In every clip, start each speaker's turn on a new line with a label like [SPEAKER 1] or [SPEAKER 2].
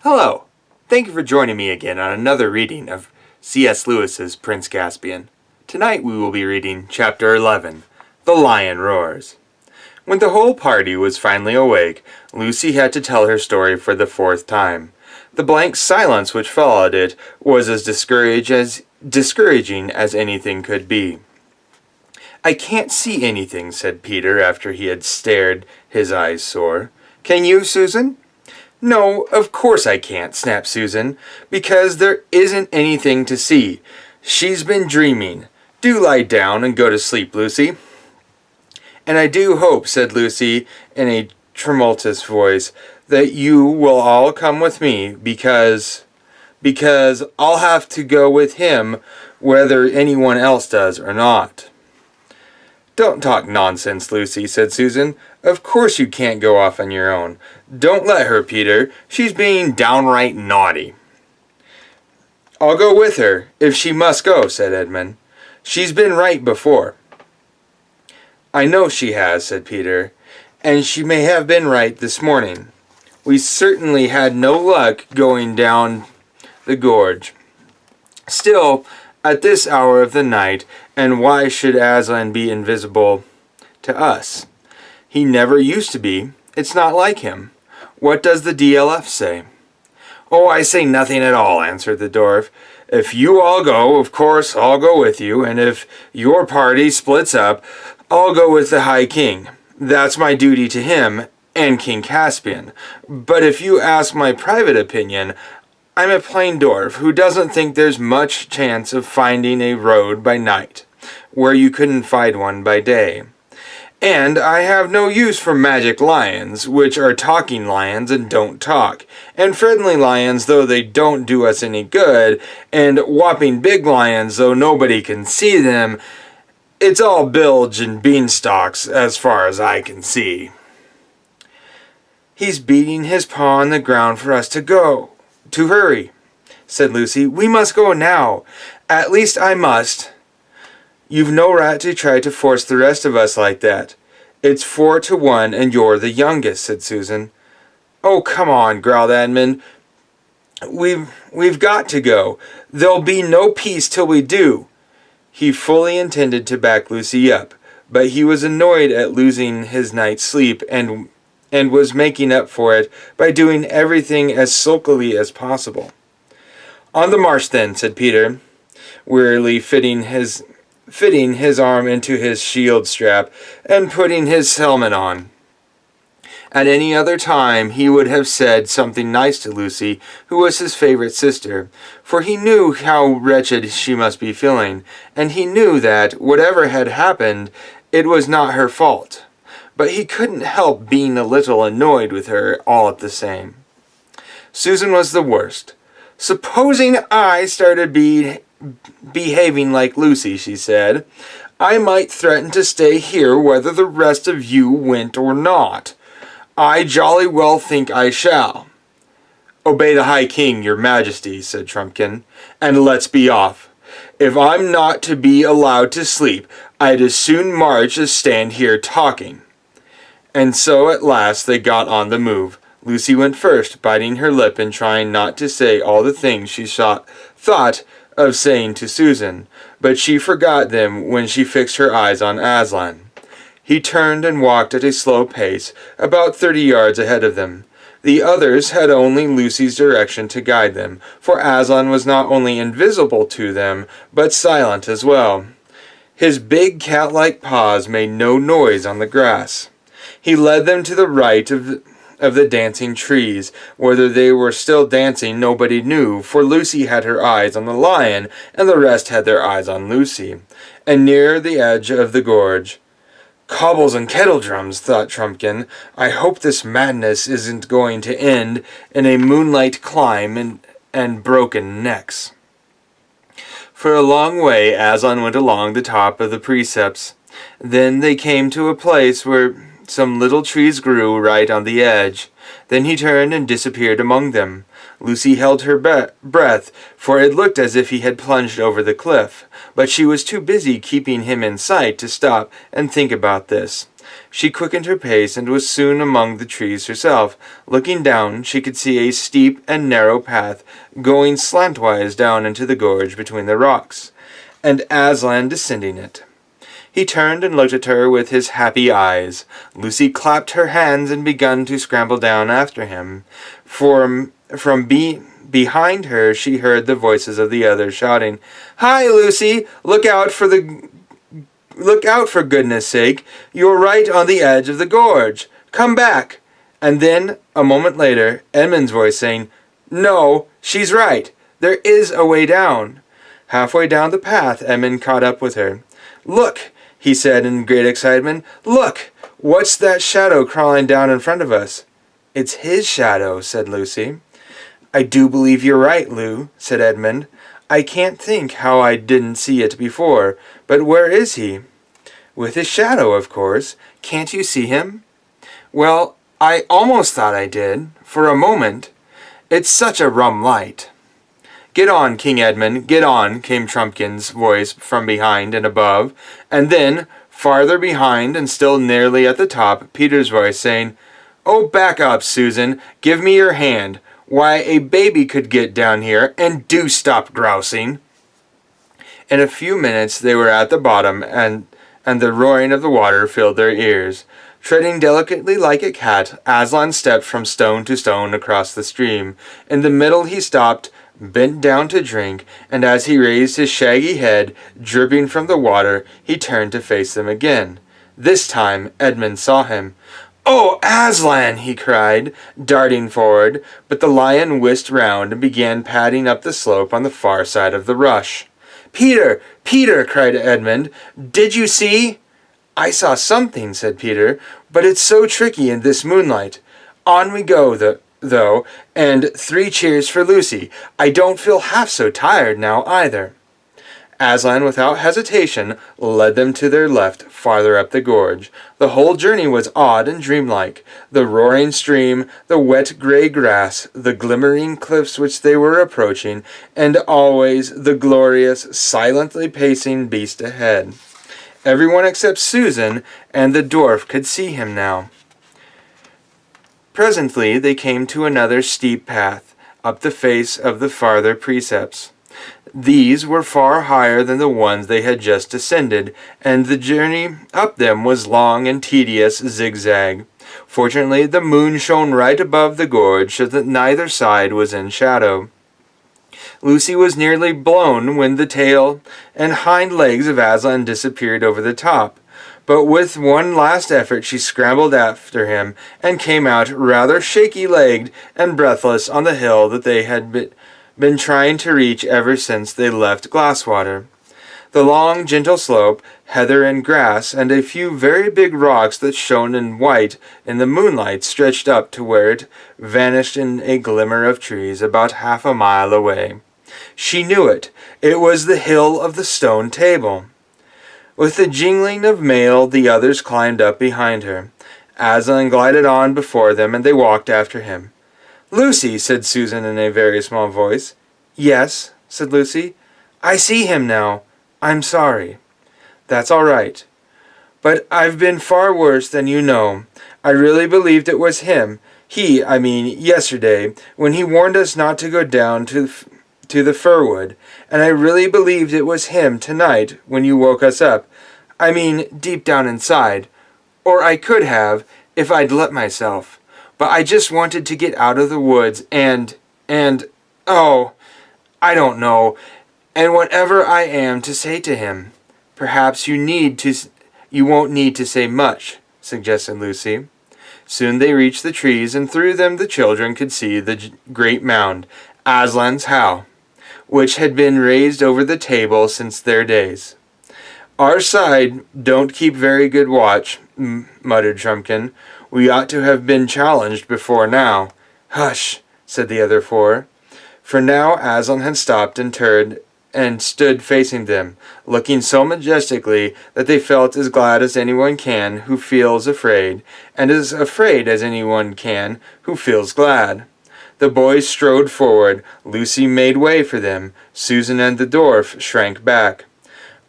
[SPEAKER 1] Hello! Thank you for joining me again on another reading of C.S. Lewis's Prince Caspian. Tonight we will be reading Chapter 11, The Lion Roars. When the whole party was finally awake, Lucy had to tell her story for the fourth time. The blank silence which followed it was as discouraging as anything could be. "I can't see anything," said Peter after he had stared, his eyes sore. "Can you, Susan?" "No, of course I can't," snapped Susan, "because there isn't anything to see. She's been dreaming. Do lie down and go to sleep, Lucy." "And I do hope," said Lucy in a tremulous voice, "that you will all come with me, because I'll have to go with him whether anyone else does or not." "Don't talk nonsense, Lucy," said Susan. "Of course you can't go off on your own. Don't let her, Peter. She's being downright naughty." "I'll go with her, if she must go," said Edmund. "She's been right before." "I know she has," said Peter, "and she may have been right this morning. We certainly had no luck going down the gorge. Still, at this hour of the night, and why should Aslan be invisible to us? He never used to be. It's not like him. What does the DLF say?" "Oh, I say nothing at all," answered the dwarf. "If you all go, of course I'll go with you, and if your party splits up, I'll go with the High King. That's my duty to him and King Caspian. But if you ask my private opinion, I'm a plain dwarf who doesn't think there's much chance of finding a road by night, where you couldn't find one by day. And I have no use for magic lions, which are talking lions and don't talk, and friendly lions though they don't do us any good, and whopping big lions though nobody can see them. It's all bilge and beanstalks as far as I can see." "He's beating his paw on the ground for us to hurry," said Lucy. "We must go now. At least I must." "You've no right to try to force the rest of us like that. It's 4-1 and you're the youngest," said Susan. "Oh, come on," growled Edmund. We've got to go. There'll be no peace till we do." He fully intended to back Lucy up, but he was annoyed at losing his night's sleep and was making up for it by doing everything as sulkily as possible. "On the march then," said Peter, wearily fitting his arm into his shield strap and putting his helmet on. At any other time he would have said something nice to Lucy, who was his favorite sister, for he knew how wretched she must be feeling, and he knew that, whatever had happened, it was not her fault. But he couldn't help being a little annoyed with her all at the same. Susan was the worst. "Supposing I started behaving like Lucy," she said, "I might threaten to stay here whether the rest of you went or not. I jolly well think I shall." "Obey the High King, your Majesty," said Trumpkin, "and let's be off. If I'm not to be allowed to sleep, I'd as soon march as stand here talking." And so at last they got on the move. Lucy went first, biting her lip and trying not to say all the things she thought of saying to Susan, but she forgot them when she fixed her eyes on Aslan. He turned and walked at a slow pace, about 30 yards ahead of them. The others had only Lucy's direction to guide them, for Aslan was not only invisible to them, but silent as well. His big cat-like paws made no noise on the grass. He led them to the right of the dancing trees. Whether they were still dancing nobody knew, for Lucy had her eyes on the lion, and the rest had their eyes on Lucy. And near the edge of the gorge, "Cobbles and kettledrums," thought Trumpkin. "I hope this madness isn't going to end in a moonlight climb and broken necks." For a long way Aslan went along the top of the precipice. Then they came to a place where some little trees grew right on the edge. Then he turned and disappeared among them. Lucy held her breath, for it looked as if he had plunged over the cliff, but she was too busy keeping him in sight to stop and think about this. She quickened her pace and was soon among the trees herself. Looking down, she could see a steep and narrow path going slantwise down into the gorge between the rocks, and Aslan descending it. He turned and looked at her with his happy eyes. Lucy clapped her hands and began to scramble down after him. From behind her she heard the voices of the others shouting, "Hi, Lucy! Look out for goodness sake! You're right on the edge of the gorge. Come back!" And then, a moment later, Edmund's voice saying, "No, she's right. There is a way down." Halfway down the path, Edmund caught up with her. "Look!" he said in great excitement. "Look! What's that shadow crawling down in front of us?" "It's his shadow," said Lucy. "I do believe you're right, Lou," said Edmund. "I can't think how I didn't see it before, but where is he?" "With his shadow, of course. Can't you see him?" "Well, I almost thought I did, for a moment. It's such a rum light." "Get on, King Edmund, get on," came Trumpkin's voice from behind and above, and then, farther behind and still nearly at the top, Peter's voice saying, "Oh, back up, Susan, give me your hand. Why, a baby could get down here, and do stop grousing." In a few minutes they were at the bottom, and the roaring of the water filled their ears. Treading delicately like a cat, Aslan stepped from stone to stone across the stream. In the middle he stopped, bent down to drink, and as he raised his shaggy head, dripping from the water, he turned to face them again. This time Edmund saw him. "Oh, Aslan!" he cried, darting forward, but the lion whisked round and began padding up the slope on the far side of the rush. "Peter! Peter!" cried Edmund. "Did you see?" "I saw something," said Peter, "but it's so tricky in this moonlight. On we go, though, and 3 cheers for Lucy. I don't feel half so tired now, either." Aslan, without hesitation, led them to their left, farther up the gorge. The whole journey was odd and dreamlike. The roaring stream, the wet grey grass, the glimmering cliffs which they were approaching, and always the glorious, silently pacing beast ahead. Everyone except Susan and the dwarf could see him now. Presently they came to another steep path, up the face of the farther precipices. These were far higher than the ones they had just ascended, and the journey up them was long and tedious zigzag. Fortunately, the moon shone right above the gorge, so that neither side was in shadow. Lucy was nearly blown when the tail and hind legs of Aslan disappeared over the top. But with one last effort she scrambled after him, and came out rather shaky-legged and breathless on the hill that they had been trying to reach ever since they left Glasswater. The long, gentle slope, heather and grass, and a few very big rocks that shone in white in the moonlight stretched up to where it vanished in a glimmer of trees about half a mile away. She knew it. It was the hill of the stone table. With the jingling of mail, the others climbed up behind her. Aslan glided on before them, and they walked after him. "Lucy," said Susan in a very small voice. "Yes," said Lucy. "I see him now. I'm sorry." "That's all right. But I've been far worse than you know. I really believed it was him. Yesterday, when he warned us not to go down to the firwood, and I really believed it was him tonight when you woke us up. Deep down inside. Or I could have, if I'd let myself. But I just wanted to get out of the woods and, I don't know, and whatever I am to say to him. Perhaps you won't need to say much," suggested Lucy. Soon they reached the trees, and through them the children could see the great mound, Aslan's house, which had been raised over the table since their days. "Our side don't keep very good watch," muttered Trumpkin. "We ought to have been challenged before now." "Hush," said the other 4. For now Aslan had stopped and and stood facing them, looking so majestically that they felt as glad as anyone can who feels afraid, and as afraid as anyone can who feels glad. The boys strode forward. Lucy made way for them. Susan and the dwarf shrank back.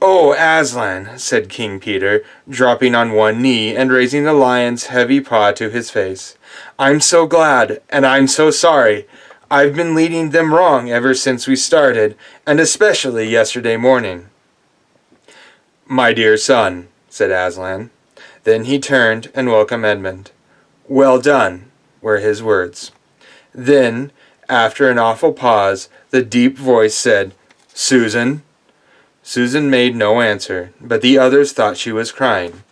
[SPEAKER 1] "Oh, Aslan," said King Peter, dropping on one knee and raising the lion's heavy paw to his face. "I'm so glad, and I'm so sorry. I've been leading them wrong ever since we started, and especially yesterday morning." "My dear son," said Aslan. Then he turned and welcomed Edmund. "Well done," were his words. Then, after an awful pause, the deep voice said, "Susan." Susan made no answer, but the others thought she was crying.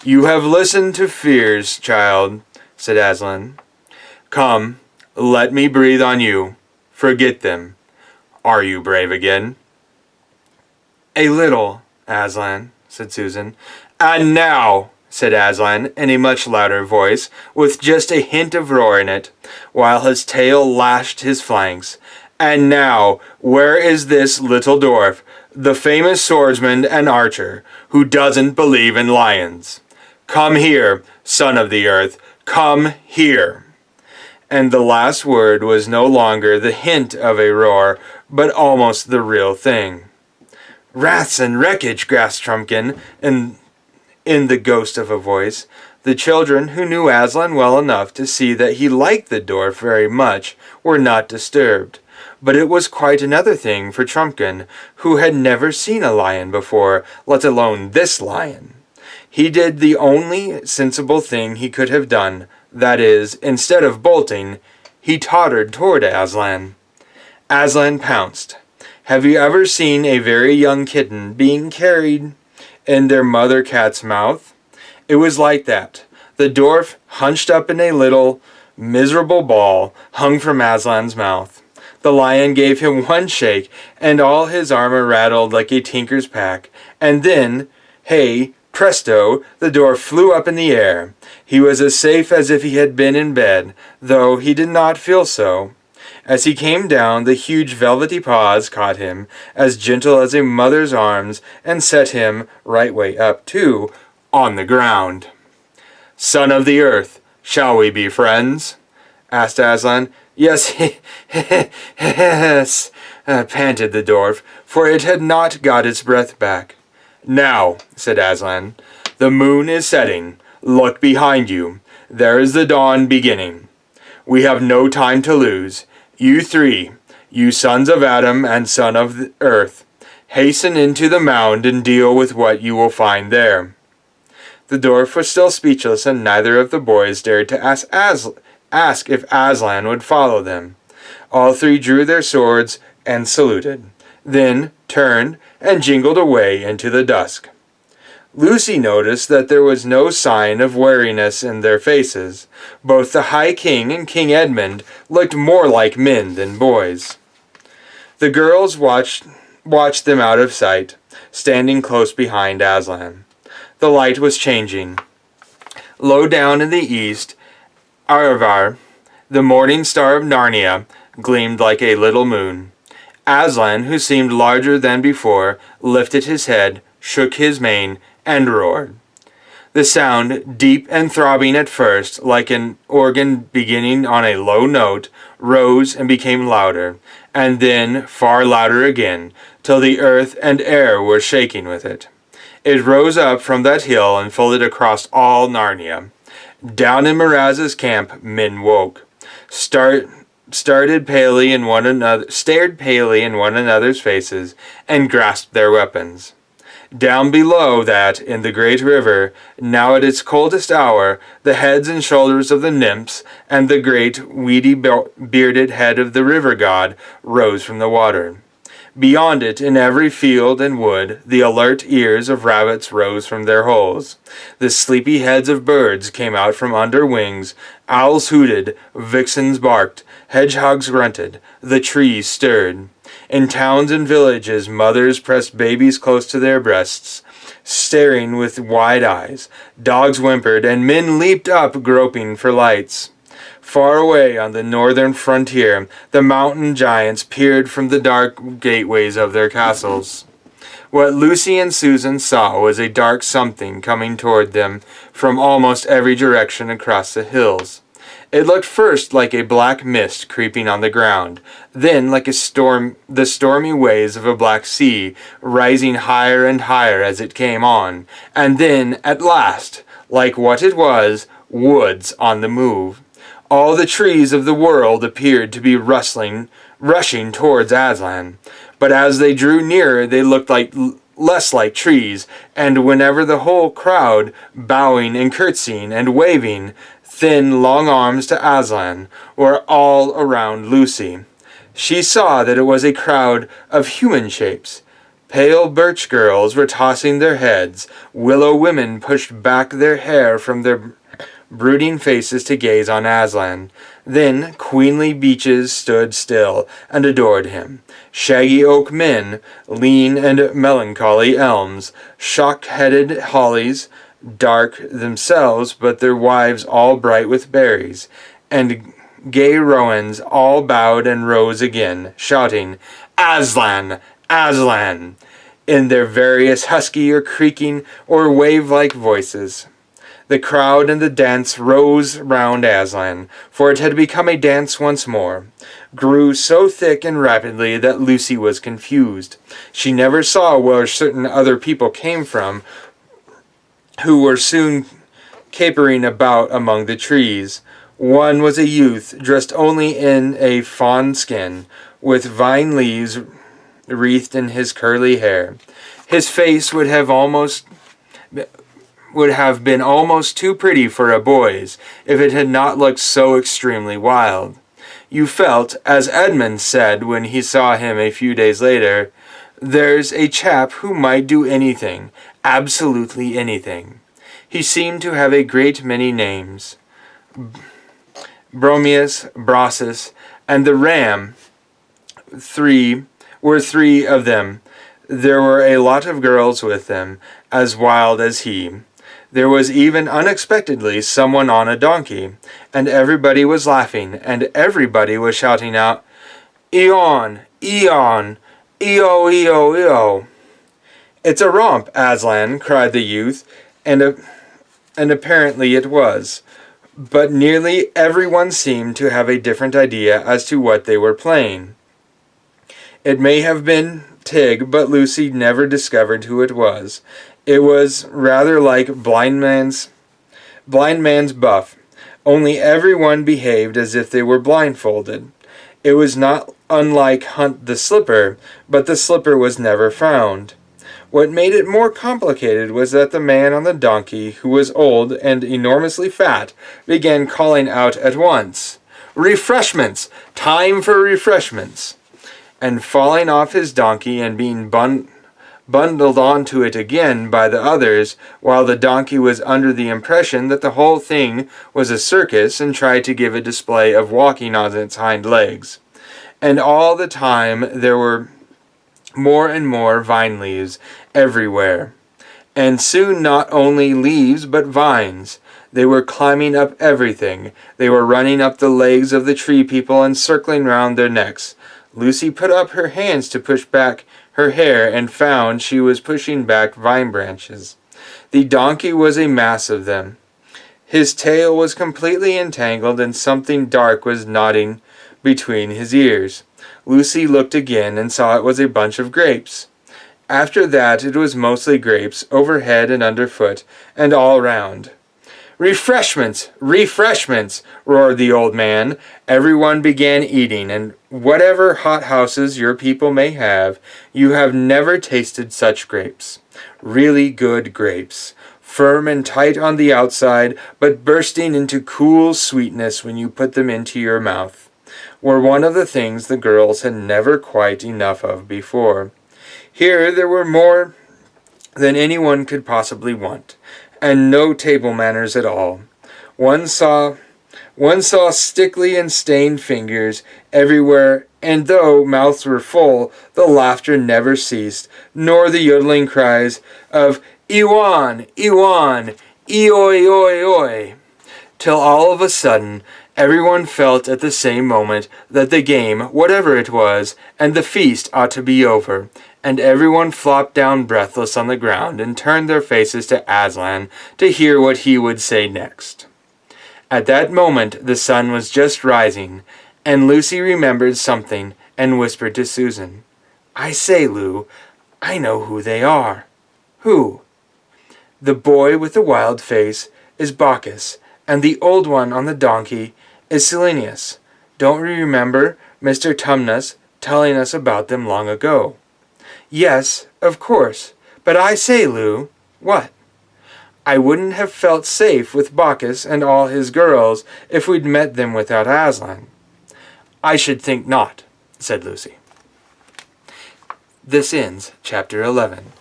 [SPEAKER 1] "You have listened to fears, child," said Aslan. "Come, let me breathe on you. Forget them. Are you brave again?" "A little, Aslan," said Susan. "And now," said Aslan in a much louder voice, with just a hint of roar in it, while his tail lashed his flanks, "and now, where is this little dwarf, the famous swordsman and archer, who doesn't believe in lions? Come here, son of the earth, come here." And the last word was no longer the hint of a roar, but almost the real thing. "Rats and wreckage," gasped Trumpkin, in the ghost of a voice. The children, who knew Aslan well enough to see that he liked the dwarf very much, were not disturbed. But it was quite another thing for Trumpkin, who had never seen a lion before, let alone this lion. He did the only sensible thing he could have done, that is, instead of bolting, he tottered toward Aslan. Aslan pounced. Have you ever seen a very young kitten being carried in their mother cat's mouth? It was like that. The dwarf, hunched up in a little, miserable ball, hung from Aslan's mouth. The lion gave him one shake, and all his armor rattled like a tinker's pack, and then, hey, presto, the dwarf flew up in the air. He was as safe as if he had been in bed, though he did not feel so. As he came down, the huge velvety paws caught him, as gentle as a mother's arms, and set him, right way up too, on the ground. "Son of the earth, shall we be friends?" asked Aslan. "Yes, yes," panted the dwarf, for it had not got its breath back. "Now," said Aslan, "the moon is setting. Look behind you. There is the dawn beginning. We have no time to lose. You three, you sons of Adam and son of the earth, hasten into the mound and deal with what you will find there." The dwarf was still speechless, and neither of the boys dared to ask if Aslan would follow them. All three drew their swords and saluted, then turned and jingled away into the dusk. Lucy noticed that there was no sign of weariness in their faces. Both the High King and King Edmund looked more like men than boys. The girls watched them out of sight, standing close behind Aslan. The light was changing. Low down in the east, Arvar, the morning star of Narnia, gleamed like a little moon. Aslan, who seemed larger than before, lifted his head, shook his mane, and roared. The sound, deep and throbbing at first, like an organ beginning on a low note, rose and became louder, and then far louder again, till the earth and air were shaking with it. It rose up from that hill and floated across all Narnia. Down in Miraz's camp, men woke, stared palely in one another's faces, and grasped their weapons. Down below that, in the great river, now at its coldest hour, the heads and shoulders of the nymphs and the great weedy bearded head of the river god rose from the water. Beyond it, in every field and wood, the alert ears of rabbits rose from their holes. The sleepy heads of birds came out from under wings, owls hooted, vixens barked, hedgehogs grunted, the trees stirred. In towns and villages, mothers pressed babies close to their breasts, staring with wide eyes. Dogs whimpered, and men leaped up, groping for lights. Far away on the northern frontier, the mountain giants peered from the dark gateways of their castles. What Lucy and Susan saw was a dark something coming toward them from almost every direction across the hills. It looked first like a black mist creeping on the ground, then like the stormy waves of a black sea, rising higher and higher as it came on, and then, at last, like what it was, woods on the move. All the trees of the world appeared to be rushing towards Aslan, but as they drew nearer they looked less like trees, and whenever the whole crowd, bowing and curtsying and waving thin, long arms to Aslan, were all around Lucy, she saw that it was a crowd of human shapes. Pale birch girls were tossing their heads, willow women pushed back their hair from their brooding faces to gaze on Aslan. Then queenly beeches stood still and adored him. Shaggy oak men, lean and melancholy elms, shock-headed hollies, dark themselves, but their wives all bright with berries, and gay rowans all bowed and rose again, shouting, "Aslan! Aslan!" in their various husky or creaking or wave-like voices. The crowd and the dance rose round Aslan, for it had become a dance once more, grew so thick and rapidly that Lucy was confused. She never saw where certain other people came from, who were soon capering about among the trees. One was a youth, dressed only in a fawn skin, with vine leaves wreathed in his curly hair. His face would have been almost too pretty for a boy's, if it had not looked so extremely wild. You felt, as Edmund said when he saw him a few days later, "There's a chap who might do anything, absolutely anything." He seemed to have a great many names. Bromius, Brassus, and the Ram, three of them. There were a lot of girls with them, as wild as he. There was even unexpectedly someone on a donkey, and everybody was laughing, and everybody was shouting out, "Eon! Eon! Eo! Eo! Eo!" "It's a romp, Aslan!" cried the youth, and apparently it was. But nearly everyone seemed to have a different idea as to what they were playing. It may have been Tig, but Lucy never discovered who it was. It was rather like blind man's buff, only everyone behaved as if they were blindfolded. It was not unlike Hunt the Slipper, but the slipper was never found. What made it more complicated was that the man on the donkey, who was old and enormously fat, began calling out at once, "Refreshments! Time for refreshments!" and falling off his donkey and being bundled onto it again by the others, while the donkey was under the impression that the whole thing was a circus and tried to give a display of walking on its hind legs. And all the time there were more and more vine leaves everywhere, and soon not only leaves but vines. They were climbing up everything. They were running up the legs of the tree people and circling round their necks. Lucy put up her hands to push back her hair and found she was pushing back vine branches. The donkey was a mass of them. His tail was completely entangled and something dark was knotting between his ears. Lucy looked again and saw it was a bunch of grapes. After that it was mostly grapes, overhead and underfoot, and all round. "Refreshments! Refreshments!" roared the old man. Everyone began eating, and whatever hothouses your people may have, you have never tasted such grapes. Really good grapes. Firm and tight on the outside, but bursting into cool sweetness when you put them into your mouth, were one of the things the girls had never quite enough of before. Here there were more than anyone could possibly want, and no table manners at all. One saw stickly and stained fingers everywhere, and though mouths were full, the laughter never ceased, nor the yodeling cries of "Iwan! Iwan! Eoi! Oi! Oi!" till all of a sudden Everyone felt at the same moment that the game, whatever it was, and the feast ought to be over, and everyone flopped down breathless on the ground and turned their faces to Aslan to hear what he would say next. At that moment the sun was just rising, and Lucy remembered something and whispered to Susan, "I say, Lou, I know who they are." "Who?" "The boy with the wild face is Bacchus, and the old one on the donkey is Silenus. Don't we remember Mr. Tumnus telling us about them long ago?" "Yes, of course. But I say, Lou." "What?" "I wouldn't have felt safe with Bacchus and all his girls if we'd met them without Aslan." "I should think not," said Lucy. This ends Chapter 11.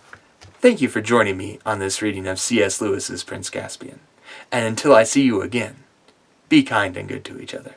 [SPEAKER 1] Thank you for joining me on this reading of C.S. Lewis's Prince Caspian. And until I see you again, be kind and good to each other.